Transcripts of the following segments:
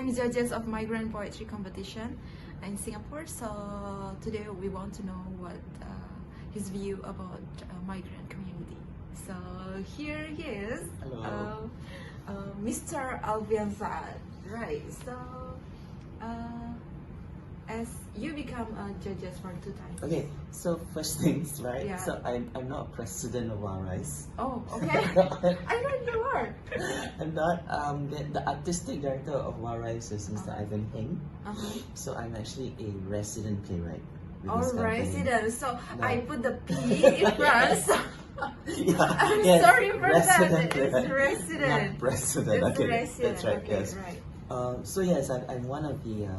I'm judges of migrant poetry competition in Singapore. So today we want to know what his view about migrant community. So here he is. Hello. Mr. Alfian Saat. Right. So as you become judges for 2 times. Okay, so first things, right? Yeah. So I'm not a president of Warais. Oh, okay. I know you are. I'm not. The artistic director of Warais is Mr. Ivan Heng. So I'm actually a resident playwright. Oh, resident. So No. I put the P in front. So I'm yes, sorry for resident that. It's playwright, resident. Not president. It's Okay, resident. that's right. Okay, Yes. right. So yes, I'm one of the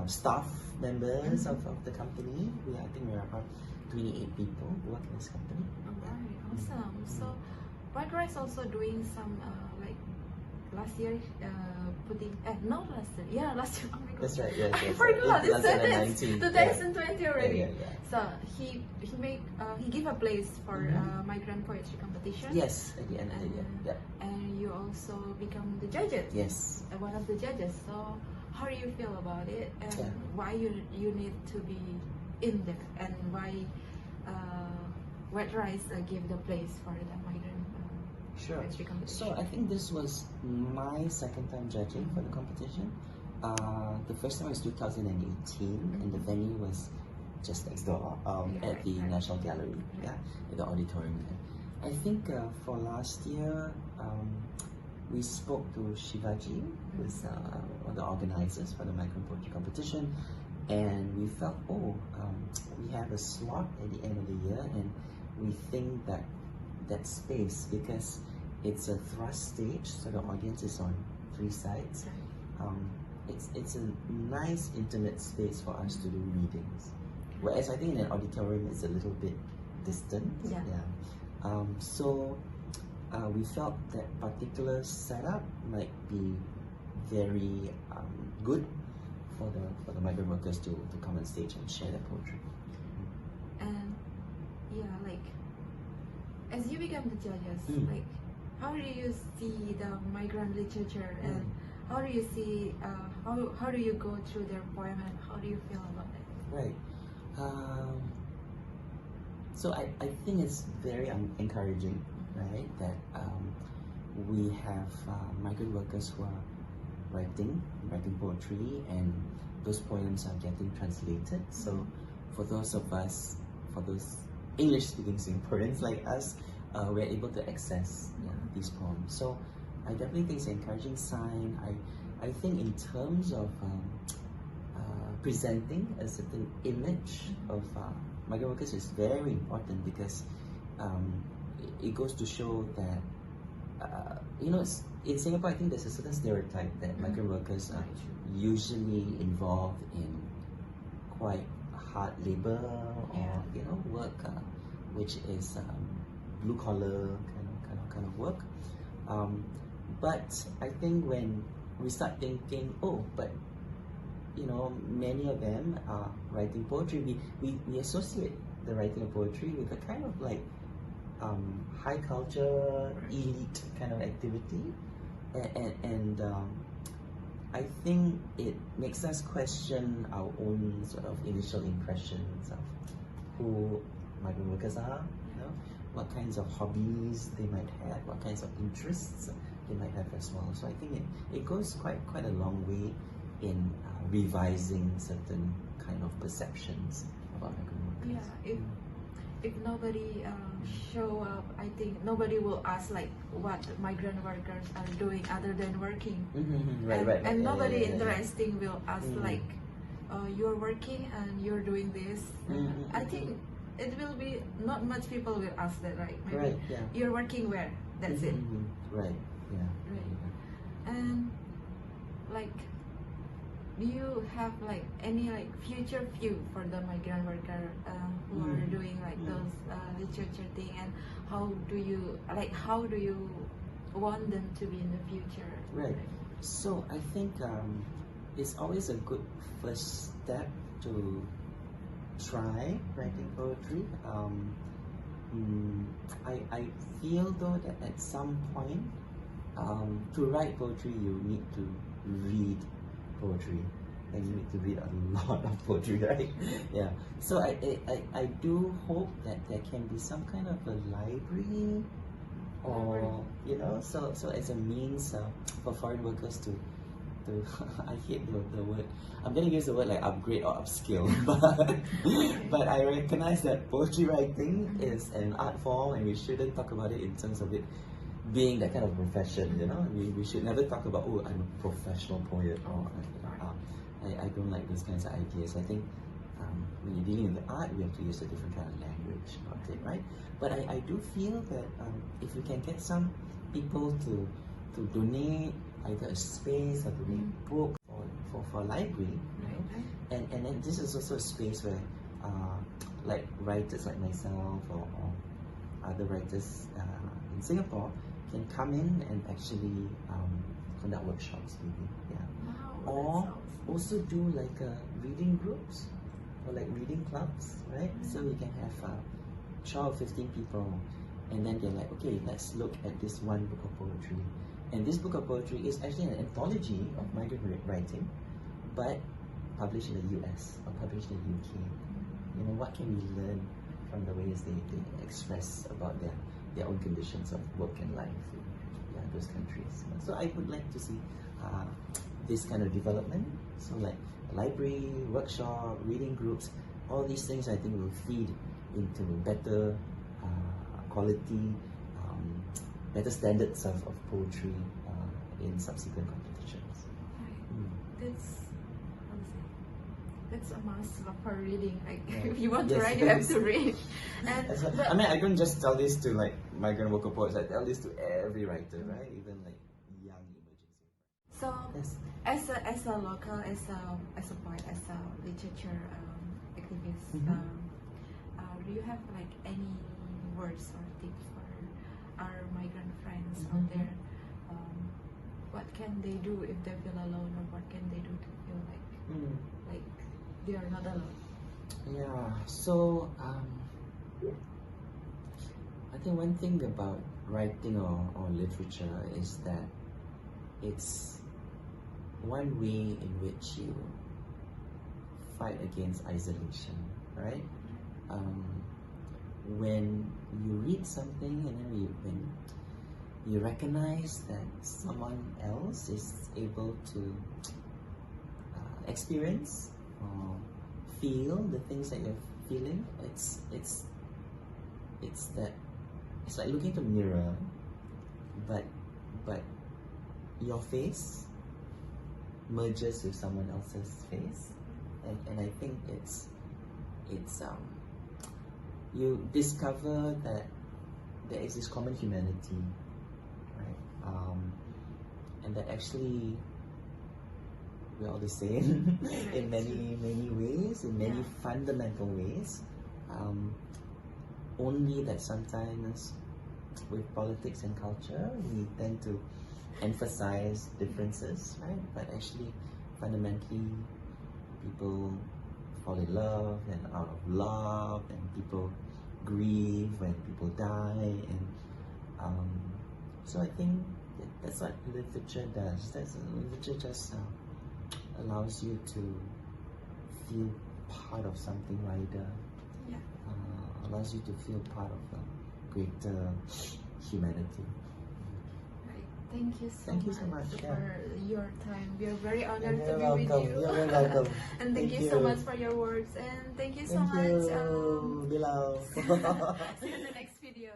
staff members of the company. I think we're about 28 people who work in this company. Alright, awesome. So, White Rice also doing some like last year putting not last year. Yeah, last year. Oh my god. That's right. Yes. I forgot. In It's 2019. 2020 already. Yeah. So he gave a place for migrant poetry competition. Yes, at the end of the year. Yeah. And you also become the judges. Yes. One of the judges. So how do you feel about it, and why you need to be in there, and why White Rice give the place for the migrant poetry competition? So I think this was my second time judging for the competition. The first time was 2018, and the venue was just next door at the National Gallery, at the auditorium there. I think for last year, we spoke to Shivaji, who's one of the organizers for the migrant poetry competition, and we felt, we have a slot at the end of the year, and we think that space, because it's a thrust stage, so the audience is on 3 sides. It's a nice intimate space for us to do readings, whereas I think in an auditorium it's a little bit distant. So we felt that particular setup might be very good for the migrant workers to come on stage and share their poetry. And like as you become the judges, like how do you see the migrant literature, and how do you see how do you go through their poem, and how do you feel about it? Right. So I think it's very encouraging, right, that we have migrant workers who are writing poetry, and those poems are getting translated. So for those of us, for those English-speaking Singaporeans like us, we're able to access these poems. So I definitely think it's an encouraging sign. I think in terms of presenting a certain image of migrant workers is very important, because it goes to show that in Singapore, I think there's a certain stereotype that migrant workers are usually involved in quite hard labor or work which is blue collar kind of work. But I think when we start thinking, but many of them are writing poetry, we associate the writing of poetry with a kind of like high culture, elite kind of activity, and I think it makes us question our own sort of initial impressions of who migrant workers are, what kinds of hobbies they might have, what kinds of interests they might have as well. So I think it goes quite a long way in revising certain kind of perceptions about migrant workers. Yeah, if nobody show up, I think nobody will ask like what migrant workers are doing other than working. And nobody interesting will ask like, you're working and you're doing this. I think it will be not much people will ask that, right? Maybe you're working where? That's it. Right. And like, do you have like any like future view for the migrant worker who are doing like those literature thing, and how do you want them to be in the future? Right. So I think it's always a good first step to try writing poetry. I feel though that at some point to write poetry you need to read poetry, and you need to read a lot of poetry, right? Yeah. So I do hope that there can be some kind of a library, or so as a means for foreign workers to I hate the word. I'm gonna use the word like upgrade or upskill, but I recognize that poetry writing is an art form, and we shouldn't talk about it in terms of it being that kind of profession. We should never talk about, oh, I'm a professional poet, or I don't like those kinds of ideas. I think when you're dealing with the art, we have to use a different kind of language about it, right? But I do feel that if we can get some people to donate either a space or donate book for library, and then this is also a space where like writers like myself or other writers in Singapore can come in and actually conduct workshops, maybe, or also do like reading groups or like reading clubs, right? So we can have 12, 15 people, and then they're like, okay, let's look at this one book of poetry. And this book of poetry is actually an anthology of migrant writing, but published in the US or published in the UK. What can we learn from the ways they express about their own conditions of work and life in those countries? So I would like to see this kind of development. So like library, workshop, reading groups, all these things I think will feed into better quality, better standards of poetry in subsequent competitions. That's a must for reading. Like if you want to write, you have to read. And I don't just tell this to like migrant worker poets. I tell this to every writer, right? Even like young emerging. So as a local, as a poet, as a literature activist, do you have like any words or tips for our migrant friends out there? What can they do if they feel alone, or what can they do to feel like they are not alone? Yeah. So I think one thing about writing or literature is that it's one way in which you fight against isolation, right? When you read something and then when you recognize that someone else is able to experience or feel the things that you're feeling, it's like looking into a mirror, but your face merges with someone else's face, and I think it's you discover that there is this common humanity, right? And that actually we're all the same in many ways, in many fundamental ways. Only that sometimes with politics and culture we tend to emphasize differences, right? But actually, fundamentally, people fall in love and out of love, and people grieve when people die, and so I think that's what literature does. Literature just allows you to feel part of something wider. Allows you to feel part of a greater humanity. Thank you so much for your time. We are very honored to be welcome. with you. You're very welcome. And thank you so much for your words. And thank you so much. Bilal. See you in the next video.